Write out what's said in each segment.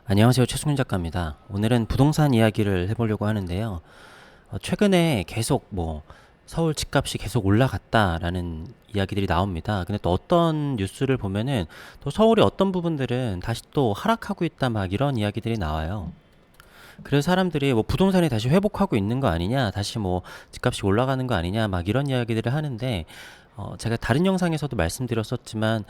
안녕하세요. 최승윤 작가입니다. 오늘은 부동산 이야기를 해보려고 하는데요. 최근에 계속 서울 집값이 계속 올라갔다라는 이야기들이 나옵니다. 근데 또 어떤 뉴스를 보면은 또 서울의 어떤 부분들은 다시 또 하락하고 있다 막 이런 이야기들이 나와요. 그래서 사람들이 부동산이 다시 회복하고 있는 거 아니냐, 다시 집값이 올라가는 거 아니냐 막 이런 이야기들을 하는데 제가 다른 영상에서도 말씀드렸었지만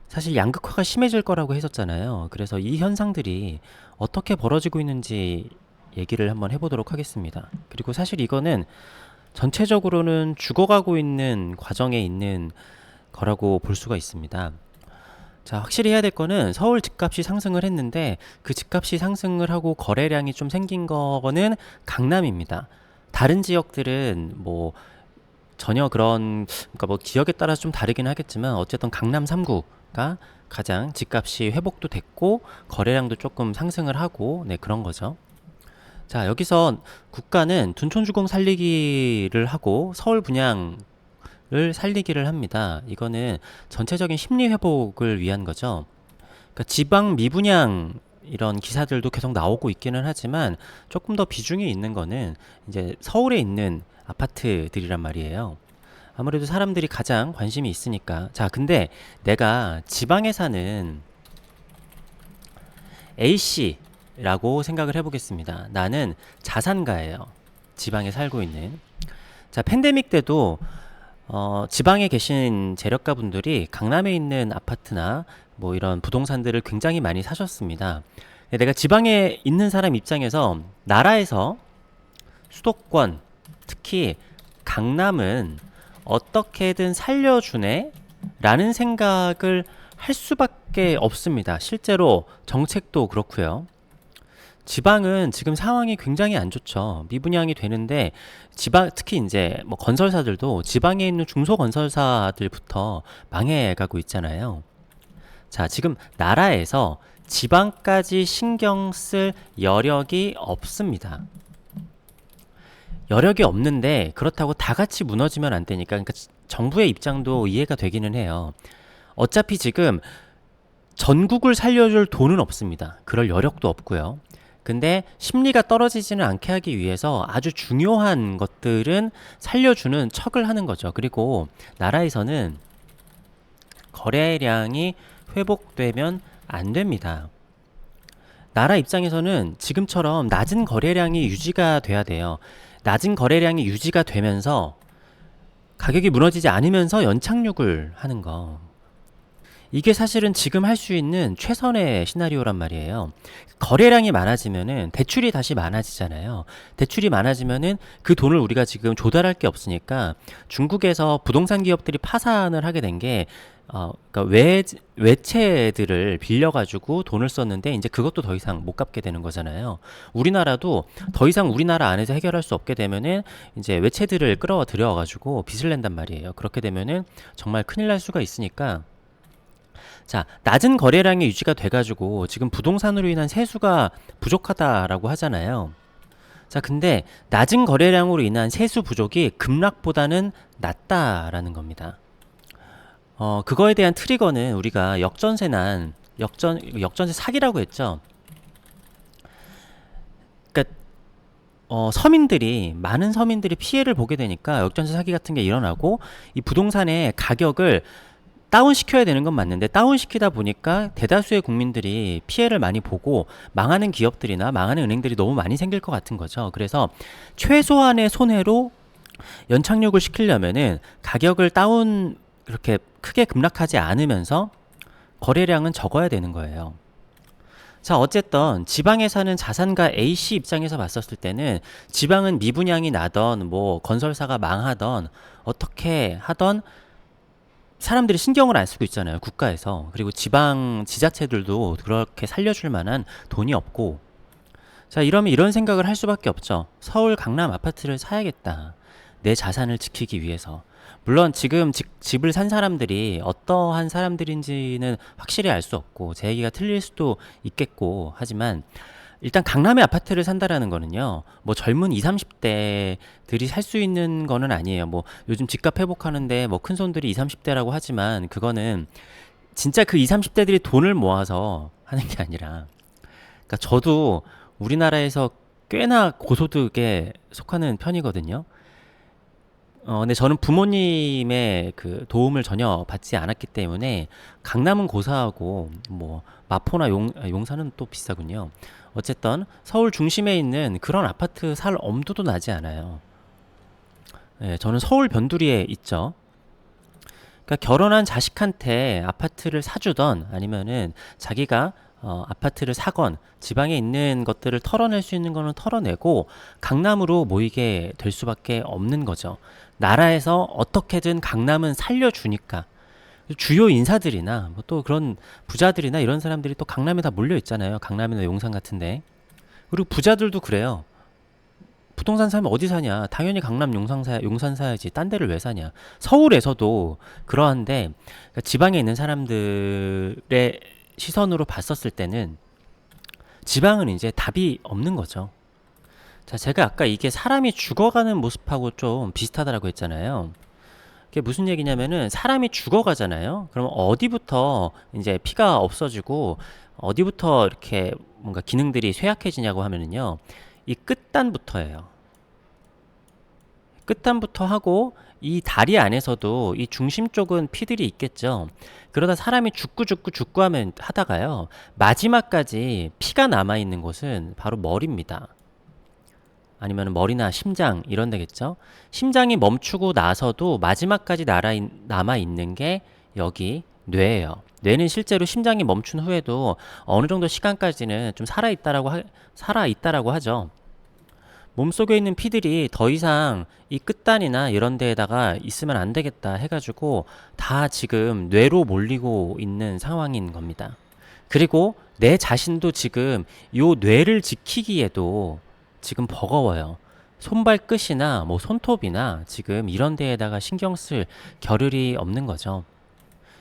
사실 양극화가 심해질 거라고 했었잖아요. 그래서 이 현상들이 어떻게 벌어지고 있는지 얘기를 한번 해보도록 하겠습니다. 그리고 사실 이거는 전체적으로는 죽어가고 있는 과정에 있는 거라고 볼 수가 있습니다. 자, 확실히 해야 될 거는 서울 집값이 상승을 했는데 그 집값이 상승을 하고 거래량이 좀 생긴 거는 강남입니다. 다른 지역들은 전혀 그런, 그러니까 지역에 따라서 좀 다르긴 하겠지만 어쨌든 강남 3구가 가장 집값이 회복도 됐고 거래량도 조금 상승을 하고 네, 그런 거죠. 자, 여기서 국가는 둔촌주공 살리기를 하고 서울 분양을 살리기를 합니다. 이거는 전체적인 심리 회복을 위한 거죠. 그러니까 지방 미분양 이런 기사들도 계속 나오고 있기는 하지만 조금 더 비중이 있는 거는 이제 서울에 있는 아파트들이란 말이에요. 아무래도 사람들이 가장 관심이 있으니까. 자, 근데 내가 지방에 사는 A씨라고 생각을 해보겠습니다. 나는 자산가예요. 지방에 살고 있는. 자, 팬데믹 때도 지방에 계신 재력가 분들이 강남에 있는 아파트나 이런 부동산들을 굉장히 많이 사셨습니다. 내가 지방에 있는 사람 입장에서 나라에서 수도권, 특히 강남은 어떻게든 살려주네? 라는 생각을 할 수밖에 없습니다. 실제로 정책도 그렇고요. 지방은 지금 상황이 굉장히 안 좋죠. 미분양이 되는데 지방 특히 이제 건설사들도 지방에 있는 중소건설사들부터 망해가고 있잖아요. 자, 지금 나라에서 지방까지 신경 쓸 여력이 없습니다. 여력이 없는데 그렇다고 다 같이 무너지면 안 되니까 그러니까 정부의 입장도 이해가 되기는 해요. 어차피 지금 전국을 살려줄 돈은 없습니다. 그럴 여력도 없고요. 근데 심리가 떨어지지는 않게 하기 위해서 아주 중요한 것들은 살려주는 척을 하는 거죠. 그리고 나라에서는 거래량이 회복되면 안 됩니다. 나라 입장에서는 지금처럼 낮은 거래량이 유지가 돼야 돼요. 낮은 거래량이 유지가 되면서 가격이 무너지지 않으면서 연착륙을 하는 거. 이게 사실은 지금 할 수 있는 최선의 시나리오란 말이에요. 거래량이 많아지면은 대출이 다시 많아지잖아요. 대출이 많아지면은 그 돈을 우리가 지금 조달할 게 없으니까 중국에서 부동산 기업들이 파산을 하게 된 게 그러니까 외채들을 빌려가지고 돈을 썼는데 이제 그것도 더 이상 못 갚게 되는 거잖아요. 우리나라도 더 이상 우리나라 안에서 해결할 수 없게 되면은 이제 외채들을 끌어들여가지고 빚을 낸단 말이에요. 그렇게 되면은 정말 큰일 날 수가 있으니까 자, 낮은 거래량이 유지가 돼가지고 지금 부동산으로 인한 세수가 부족하다라고 하잖아요. 자, 근데 낮은 거래량으로 인한 세수 부족이 급락보다는 낮다라는 겁니다. 그거에 대한 트리거는 우리가 역전세 사기라고 했죠. 그러니까 많은 서민들이 피해를 보게 되니까 역전세 사기 같은 게 일어나고 이 부동산의 가격을 다운시켜야 되는 건 맞는데 다운시키다 보니까 대다수의 국민들이 피해를 많이 보고 망하는 기업들이나 망하는 은행들이 너무 많이 생길 것 같은 거죠. 그래서 최소한의 손해로 연착륙을 시키려면은 가격을 그렇게 크게 급락하지 않으면서 거래량은 적어야 되는 거예요. 자, 어쨌든 지방에 사는 자산가 A씨 입장에서 봤었을 때는 지방은 미분양이 나던 건설사가 망하던 어떻게 하던 사람들이 신경을 안 쓰고 있잖아요. 국가에서. 그리고 지방 지자체들도 그렇게 살려줄 만한 돈이 없고. 자, 이러면 이런 생각을 할 수밖에 없죠. 서울 강남 아파트를 사야겠다. 내 자산을 지키기 위해서. 물론 지금 집을 산 사람들이 어떠한 사람들인지는 확실히 알 수 없고 제 얘기가 틀릴 수도 있겠고 하지만 일단 강남에 아파트를 산다라는 거는요. 젊은 20, 30대들이 살 수 있는 거는 아니에요. 요즘 집값 회복하는데 큰 손들이 20, 30대라고 하지만 그거는 진짜 그 20, 30대들이 돈을 모아서 하는 게 아니라 그러니까 저도 우리나라에서 꽤나 고소득에 속하는 편이거든요. 근데 저는 부모님의 그 도움을 전혀 받지 않았기 때문에 강남은 고사하고 뭐 마포나 용산은 또 비싸군요. 어쨌든 서울 중심에 있는 그런 아파트 살 엄두도 나지 않아요. 예, 저는 서울 변두리에 있죠. 그러니까 결혼한 자식한테 아파트를 사주던 아니면은 자기가 아파트를 사건 지방에 있는 것들을 털어낼 수 있는 거는 털어내고 강남으로 모이게 될 수밖에 없는 거죠. 나라에서 어떻게든 강남은 살려주니까 주요 인사들이나 뭐 또 그런 부자들이나 이런 사람들이 또 강남에 다 몰려 있잖아요. 강남이나 용산 같은데. 그리고 부자들도 그래요. 부동산 사면 어디 사냐? 당연히 강남 용산 사야지. 딴 데를 왜 사냐? 서울에서도 그러한데 그러니까 지방에 있는 사람들의 시선으로 봤었을 때는 지방은 이제 답이 없는 거죠. 자, 제가 아까 이게 사람이 죽어가는 모습하고 좀 비슷하다라고 했잖아요. 그게 무슨 얘기냐면은 사람이 죽어가잖아요. 그럼 어디부터 이제 피가 없어지고 어디부터 이렇게 뭔가 기능들이 쇠약해지냐고 하면은요. 이 끝단부터예요. 끝단부터 하고 이 다리 안에서도 이 중심 쪽은 피들이 있겠죠. 그러다 사람이 죽고 하면 하다가요. 마지막까지 피가 남아 있는 곳은 바로 머리입니다. 아니면 머리나 심장 이런 데겠죠. 심장이 멈추고 나서도 마지막까지 남아 있는 게 여기 뇌예요. 뇌는 실제로 심장이 멈춘 후에도 어느 정도 시간까지는 좀 살아 있다라고 하죠. 몸속에 있는 피들이 더 이상 이 끝단이나 이런 데에다가 있으면 안 되겠다 해가지고 다 지금 뇌로 몰리고 있는 상황인 겁니다. 그리고 내 자신도 지금 요 뇌를 지키기에도 지금 버거워요. 손발끝이나 뭐 손톱이나 지금 이런 데에다가 신경 쓸 겨를이 없는 거죠.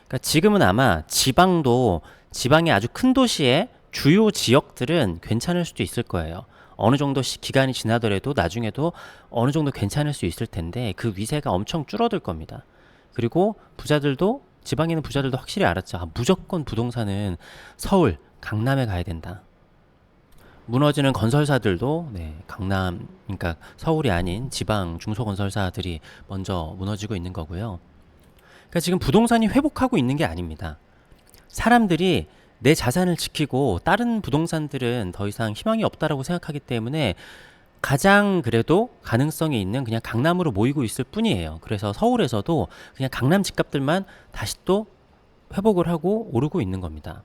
그러니까 지금은 아마 지방의 아주 큰 도시의 주요 지역들은 괜찮을 수도 있을 거예요. 어느 정도 기간이 지나더라도 나중에도 어느 정도 괜찮을 수 있을 텐데 그 위세가 엄청 줄어들 겁니다. 그리고 지방에 있는 부자들도 확실히 알았죠. 무조건 부동산은 서울, 강남에 가야 된다. 무너지는 건설사들도 강남, 그러니까 서울이 아닌 지방 중소건설사들이 먼저 무너지고 있는 거고요. 그러니까 지금 부동산이 회복하고 있는 게 아닙니다. 사람들이 내 자산을 지키고 다른 부동산들은 더 이상 희망이 없다라고 생각하기 때문에 가장 그래도 가능성이 있는 그냥 강남으로 모이고 있을 뿐이에요. 그래서 서울에서도 그냥 강남 집값들만 다시 또 회복을 하고 오르고 있는 겁니다.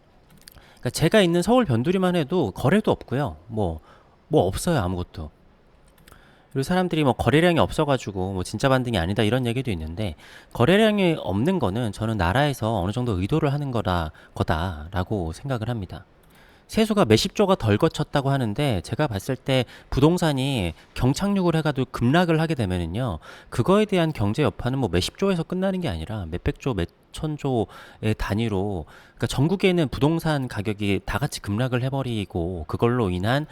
그러니까 제가 있는 서울 변두리만 해도 거래도 없고요. 뭐 없어요. 아무것도. 그리고 사람들이 뭐 거래량이 없어가지고 뭐 진짜 반등이 아니다 이런 얘기도 있는데 거래량이 없는 거는 저는 나라에서 어느 정도 의도를 하는 거다라고 생각을 합니다. 세수가 몇십 조가 덜 거쳤다고 하는데 제가 봤을 때 부동산이 경착륙을 해가지고 급락을 하게 되면은요 그거에 대한 경제 여파는 뭐 몇십 조에서 끝나는 게 아니라 몇백 조, 몇천 조의 단위로 그러니까 전국에 있는 부동산 가격이 다 같이 급락을 해버리고 그걸로 인한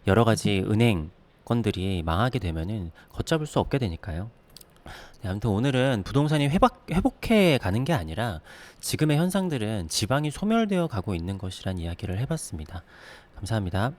여러 가지 은행 건들이 망하게 되면은 걷잡을 수 없게 되니까요. 네, 아무튼 오늘은 부동산이 회복해 가는 게 아니라 지금의 현상들은 지방이 소멸되어 가고 있는 것이란 이야기를 해봤습니다. 감사합니다.